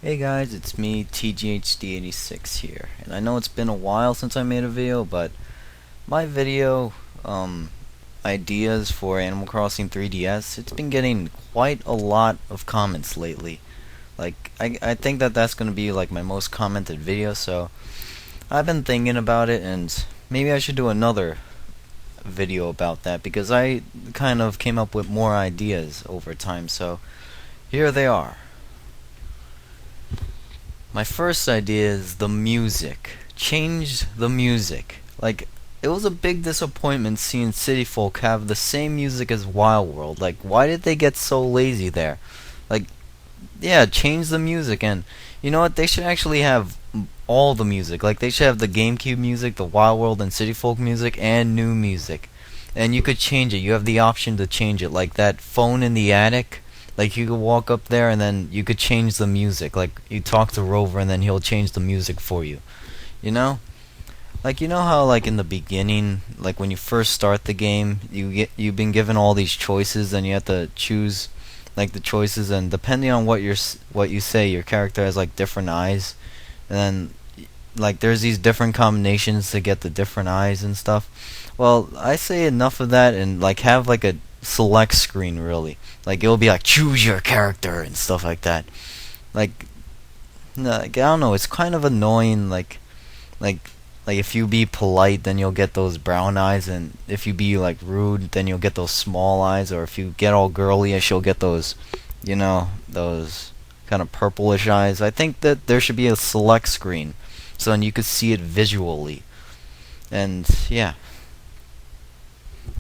Hey guys, it's me, TGHD86 here, and I know it's been a while since I made a video, but my video, ideas for Animal Crossing 3DS, it's been getting quite a lot of comments lately. Like, I think that that's gonna be like my most commented video, so I've been thinking about it, and maybe I should do another video about that, because I kind of came up with more ideas over time, so here they are. My first idea is the music. Change the music. Like, it was a big disappointment seeing City Folk have the same music as Wild World. Like, why did they get so lazy there? Like, yeah, change the music, and you know what? They should actually have all the music. Like, they should have the GameCube music, the Wild World and City Folk music, and new music. And you could change it. You have the option to change it. Like that phone in the attic. Like you could walk up there and then you could change the music. Like you talk to Rover and then he'll change the music for you. You know? Like you know how like in the beginning, like when you first start the game, you've been given all these choices and you have to choose like the choices, and depending on what you say, your character has like different eyes. And then like there's these different combinations to get the different eyes and stuff. Well, I say enough of that and like have like a select screen really. Like it'll be like choose your character and stuff like that. Like, I don't know, it's kind of annoying. Like like if you be polite, then you'll get those brown eyes, and if you be like rude, then you'll get those small eyes. Or if you get all girlyish, you'll get those, those kind of purplish eyes. I think that there should be a select screen, so then you could see it visually. And yeah.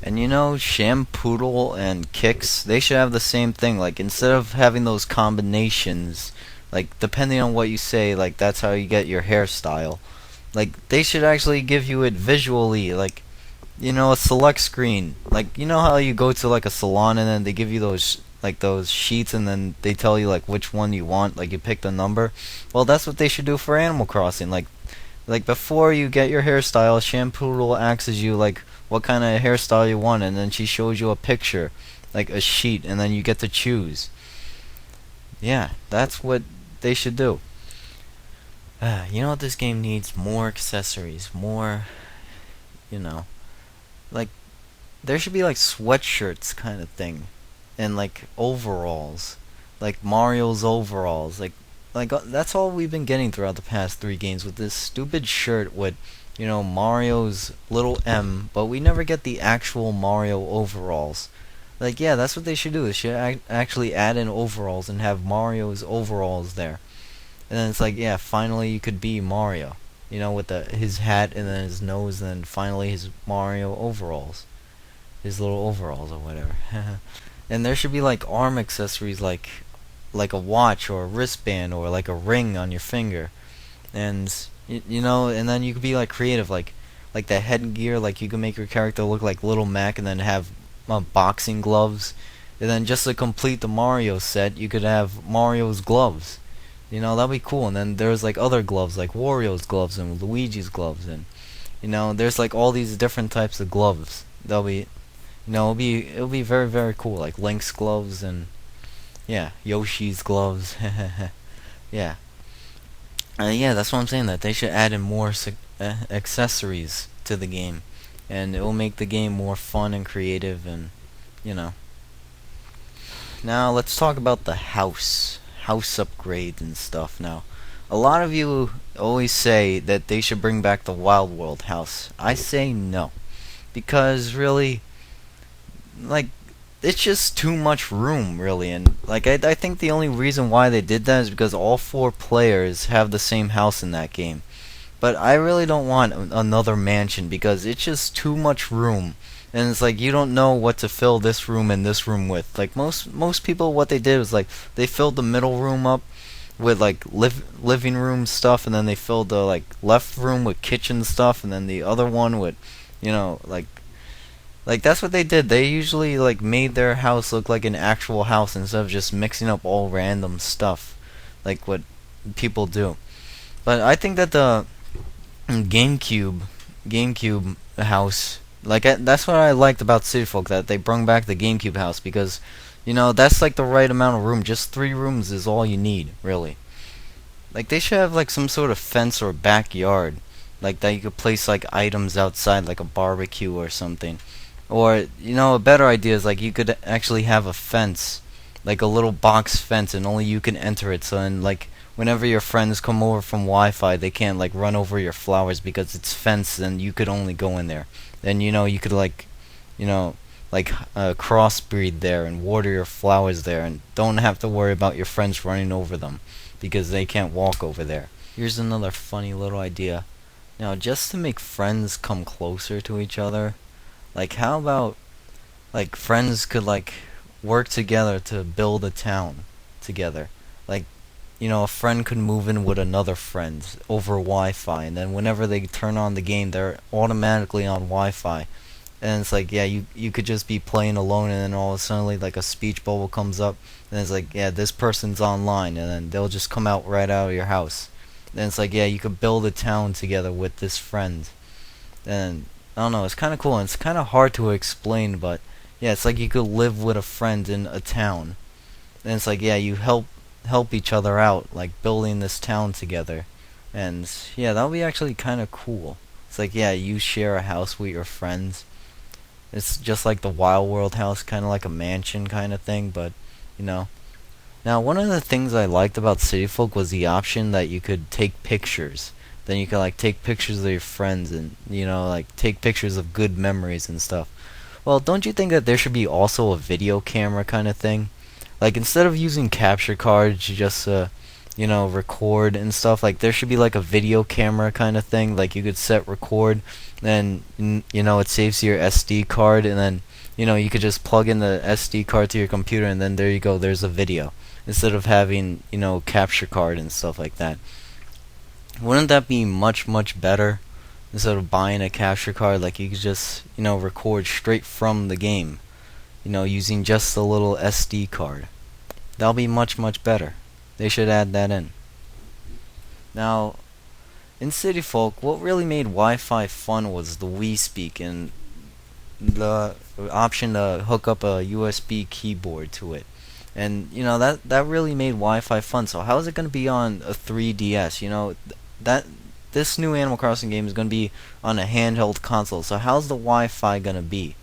And Shampoodle and Kicks, they should have the same thing. Like, instead of having those combinations, like, depending on what you say, like, that's how you get your hairstyle. Like, they should actually give you it visually, like, a select screen. Like, you know how you go to, like, a salon and then they give you those sheets and then they tell you, like, which one you want, like, you pick the number? Well, that's what they should do for Animal Crossing. Like before you get your hairstyle, Shampoodle asks you like what kind of hairstyle you want, and then she shows you a picture, like a sheet, and then you get to choose. Yeah, that's what they should do. You know what this game needs? More accessories, more, you know, like there should be like sweatshirts kind of thing, and like overalls, like Mario's overalls, like that's all we've been getting throughout the past three games with this stupid shirt with, Mario's little M, but we never get the actual Mario overalls. Like, yeah, that's what they should do. They should actually add in overalls and have Mario's overalls there. And then it's like, yeah, finally you could be Mario. With his hat and then his nose, and then finally his Mario overalls. His little overalls or whatever. And there should be like arm accessories, like a watch or a wristband or like a ring on your finger. And and then you could be like creative, like the headgear. Like you can make your character look like Little Mac and then have boxing gloves. And then just to complete the Mario set, you could have Mario's gloves. That'd be cool. And then there's like other gloves, like Wario's gloves and Luigi's gloves, and there's like all these different types of gloves. They'll be, it'll be very very cool, like Link's gloves and yeah, Yoshi's gloves. Yeah, yeah, that's what I'm saying. That they should add in more accessories to the game, and it will make the game more fun and creative. And you know, now let's talk about the house upgrades and stuff. Now, a lot of you always say that they should bring back the Wild World house. I say no, because really, like, it's just too much room, really. And like I think the only reason why they did that is because all four players have the same house in that game. But I really don't want another mansion because it's just too much room. And it's like you don't know what to fill this room and this room with. Like most people, what they did was like they filled the middle room up with like living room stuff, and then they filled the like left room with kitchen stuff, and then the other one with, like that's what they did. They usually like made their house look like an actual house instead of just mixing up all random stuff, like what people do. But I think that the GameCube house, like that's what I liked about City Folk, that they brought back the GameCube house, because that's like the right amount of room. Just three rooms is all you need, really. Like they should have like some sort of fence or backyard, like that you could place like items outside, like a barbecue or something. Or a better idea is like you could actually have a fence, like a little box fence, and only you can enter it. So then like whenever your friends come over from Wi-Fi, they can't like run over your flowers because it's fenced, and you could only go in there. Then you could you know like crossbreed there and water your flowers there, and don't have to worry about your friends running over them because they can't walk over there. Here's another funny little idea. Now, just to make friends come closer to each other, like how about like friends could like work together to build a town together. Like a friend could move in with another friend over Wi-Fi, and then whenever they turn on the game, they're automatically on Wi-Fi. And it's like, yeah, you could just be playing alone, and then all of a sudden like a speech bubble comes up, and it's like, yeah, this person's online, and then they'll just come out right out of your house. Then it's like, yeah, you could build a town together with this friend. And I don't know, it's kind of cool, and it's kind of hard to explain, but yeah, it's like you could live with a friend in a town. And it's like, yeah, you help each other out, like building this town together. And yeah, that would be actually kind of cool. It's like, yeah, you share a house with your friends. It's just like the Wild World house, kind of like a mansion kind of thing, but you know. Now, one of the things I liked about City Folk was the option that you could take pictures. Then you could like take pictures of your friends, and like take pictures of good memories and stuff. Well, don't you think that there should be also a video camera kind of thing? Like instead of using capture cards, just record and stuff. Like there should be like a video camera kind of thing. Like you could set record, then it saves to your SD card, and then you could just plug in the SD card to your computer, and then there you go. There's a video instead of having capture card and stuff like that. Wouldn't that be much better? Instead of buying a capture card, like you could just record straight from the game, using just a little SD card. That'll be much better. They should add that in. Now, in City Folk, what really made Wi-Fi fun was the Wii Speak and the option to hook up a USB keyboard to it. And that really made Wi-Fi fun. So how is it going to be on a 3DS? That this new Animal Crossing game is going to be on a handheld console. So how's the Wi-Fi going to be?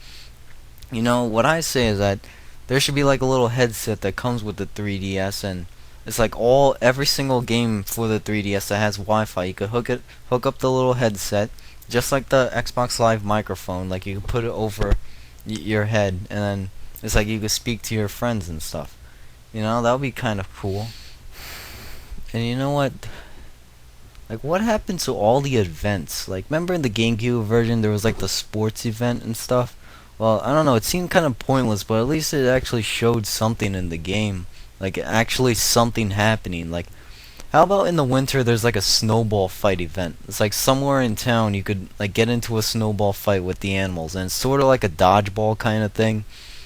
What I say is that there should be like a little headset that comes with the 3DS, and it's like every single game for the 3DS that has Wi-Fi. You could hook up the little headset, just like the Xbox Live microphone. Like you could put it over your head, and then it's like you could speak to your friends and stuff. That would be kind of cool. And you know what? Like, what happened to all the events? Like, remember in the GameCube version, there was like the sports event and stuff? Well, I don't know, it seemed kind of pointless, but at least it actually showed something in the game. Like, actually something happening. Like, how about in the winter there's like a snowball fight event? It's like somewhere in town you could like get into a snowball fight with the animals, and it's sort of like a dodgeball kind of thing.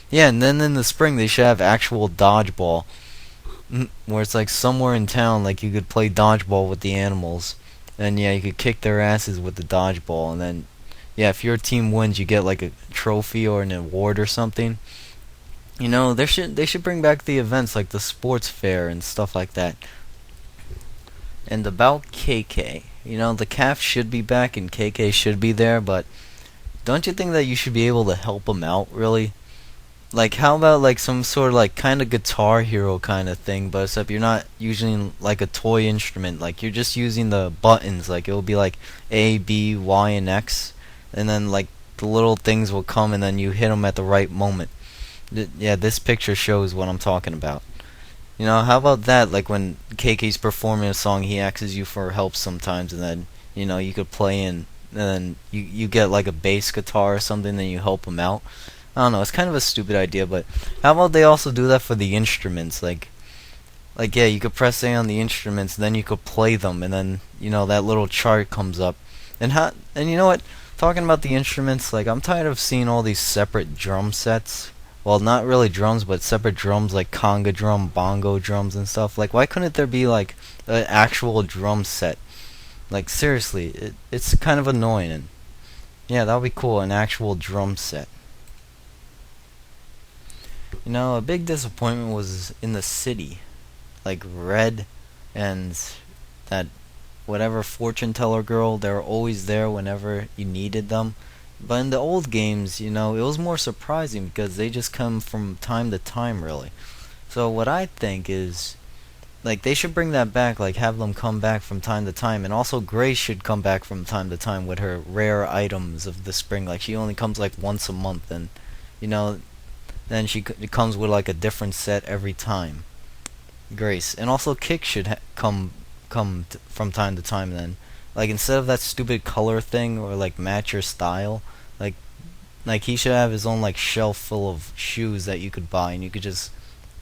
Yeah, and then in the spring they should have actual dodgeball. Where it's like somewhere in town, like you could play dodgeball with the animals, and yeah, you could kick their asses with the dodgeball, and then yeah, if your team wins, you get like a trophy or an award or something. They should bring back the events like the sports fair and stuff like that. And about KK, the calf should be back and KK should be there, but don't you think that you should be able to help him out, really? Like, how about like some sort of like kind of Guitar Hero kind of thing, but except you're not using like a toy instrument, like you're just using the buttons. Like it will be like A, B, Y, and X, and then like the little things will come, and then you hit them at the right moment. Yeah, this picture shows what I'm talking about. How about that? Like when KK's performing a song, he asks you for help sometimes, and then you could play in, and then you get like a bass guitar or something, then you help him out. I don't know, it's kind of a stupid idea, but how about they also do that for the instruments? Like yeah, you could press A on the instruments, then you could play them, and then that little chart comes up. And you know what? Talking about the instruments, like I'm tired of seeing all these separate drum sets. Well, not really drums, but separate drums like conga drum, bongo drums, and stuff. Like, why couldn't there be like an actual drum set? Like seriously, it's kind of annoying. And yeah, that would be cool, an actual drum set. A big disappointment was in the city. Like Red and that whatever fortune teller girl, they were always there whenever you needed them. But in the old games, you know, it was more surprising because they just come from time to time, really. So what I think is, like, they should bring that back, like have them come back from time to time, and also Grace should come back from time to time with her rare items of the spring. Like she only comes like once a month, and you know, then it comes with like a different set every time. Grace, and also Kick should from time to time. Then, like instead of that stupid color thing or like match your style, like like he should have his own like shelf full of shoes that you could buy, and you could just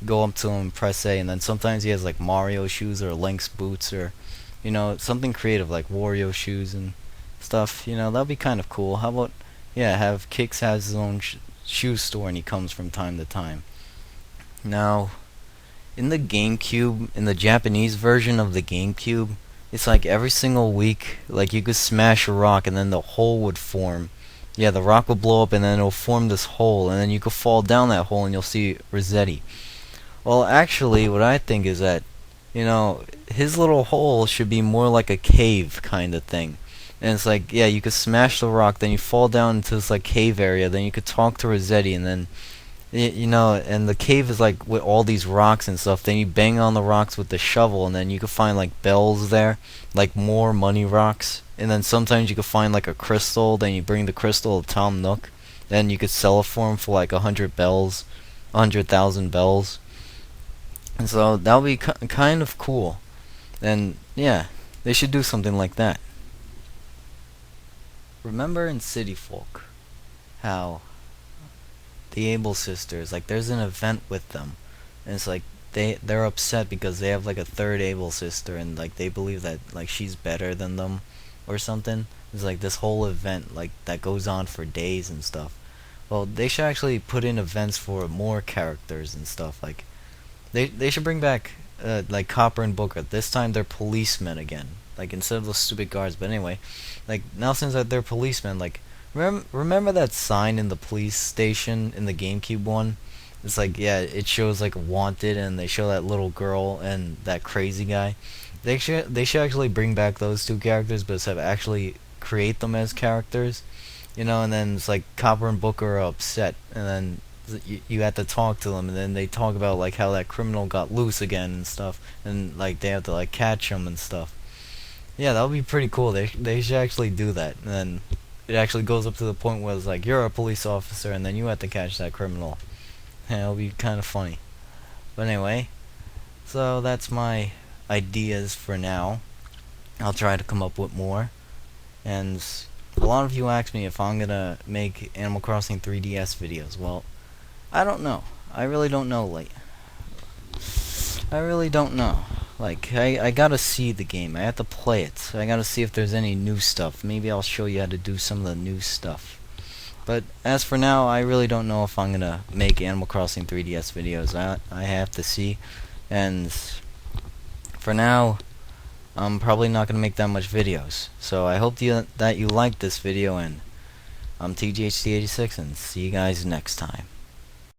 go up to him and press A, and then sometimes he has like Mario shoes or Link's boots or you know something creative like Wario shoes and stuff. You know that'd be kind of cool. How about yeah, have Kix has his own shoe store and he comes from time to time. Now in the GameCube, in the Japanese version of the GameCube, it's like every single week, like you could smash a rock and then the hole would form. Yeah, the rock would blow up and then it'll form this hole, and then you could fall down that hole and you'll see Rossetti. Well, actually, what I think is that, you know, his little hole should be more like a cave kind of thing. And it's like, yeah, you could smash the rock, then you fall down into this like cave area, then you could talk to Rossetti, and then you know, and the cave is like with all these rocks and stuff. Then you bang on the rocks with the shovel, and then you can find like bells there, like more money rocks. And then sometimes you can find like a crystal. Then you bring the crystal to Tom Nook. Then you could sell it for him for like 100 bells, 100,000 bells. And so that would be kind of cool. And yeah, they should do something like that. Remember in City Folk how the Able sisters, like there's an event with them, and it's like they're upset because they have like a third Able sister, and like they believe that like she's better than them or something. It's like this whole event like that goes on for days and stuff. Well, they should actually put in events for more characters and stuff. Like they should bring back like Copper and Booker. This time they're policemen again, like instead of those stupid guards. But anyway, like now since that they're policemen, like remember that sign in the police station in the GameCube one? It's like, yeah, it shows like wanted, and they show that little girl and that crazy guy. They should actually bring back those two characters, but instead of actually create them as characters, you know. And then it's like Copper and Booker are upset, and then you have to talk to them, and then they talk about like how that criminal got loose again and stuff, and like they have to like catch him and stuff. Yeah, that would be pretty cool. They should actually do that, and then it actually goes up to the point where it's like you're a police officer and then you have to catch that criminal. Yeah, it'll be kind of funny. But anyway, so that's my ideas for now. I'll try to come up with more. And a lot of you ask me if I'm gonna make Animal Crossing 3DS videos. Well, I don't know. I really don't know. I really don't know. Like, I gotta see the game. I have to play it. I gotta see if there's any new stuff. Maybe I'll show you how to do some of the new stuff. But as for now, I really don't know if I'm gonna make Animal Crossing 3DS videos. I have to see. And for now, I'm probably not gonna make that much videos. So I hope that you liked this video, and I'm TGHT86, and see you guys next time.